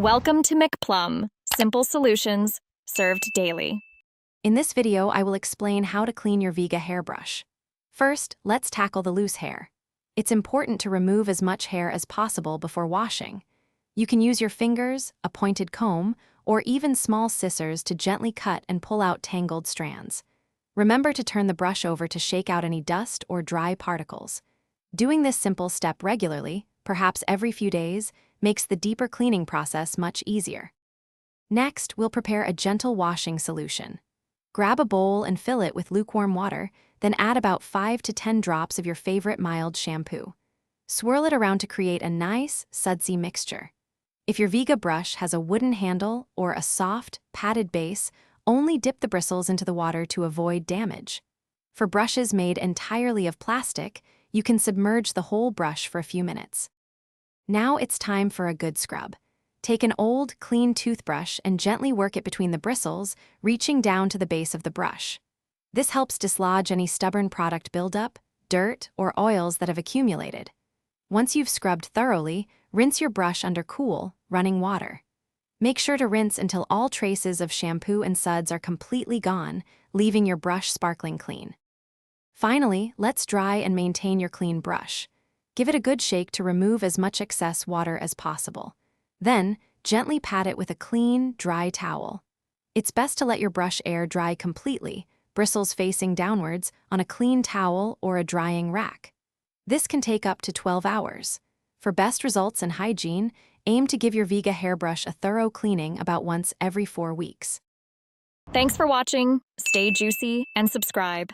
Welcome to McPlum, simple solutions served daily. In this video, I will explain how to clean your Vega hairbrush. First, let's tackle the loose hair. It's important to remove as much hair as possible before washing. You can use your fingers, a pointed comb, or even small scissors to gently cut and pull out tangled strands. Remember to turn the brush over to shake out any dust or dry particles. Doing this simple step regularly, perhaps every few days, makes the deeper cleaning process much easier. Next, we'll prepare a gentle washing solution. Grab a bowl and fill it with lukewarm water, then add about 5 to 10 drops of your favorite mild shampoo. Swirl it around to create a nice, sudsy mixture. If your Vega brush has a wooden handle or a soft, padded base, only dip the bristles into the water to avoid damage. For brushes made entirely of plastic, you can submerge the whole brush for a few minutes. Now it's time for a good scrub. Take an old, clean toothbrush and gently work it between the bristles, reaching down to the base of the brush. This helps dislodge any stubborn product buildup, dirt, or oils that have accumulated. Once you've scrubbed thoroughly, rinse your brush under cool, running water. Make sure to rinse until all traces of shampoo and suds are completely gone, leaving your brush sparkling clean. Finally, let's dry and maintain your clean brush. Give it a good shake to remove as much excess water as possible. Then, gently pat it with a clean, dry towel. It's best to let your brush air dry completely, bristles facing downwards, on a clean towel or a drying rack. This can take up to 12 hours. For best results and hygiene, aim to give your Vega hairbrush a thorough cleaning about once every 4 weeks. Thanks for watching. Stay juicy and subscribe.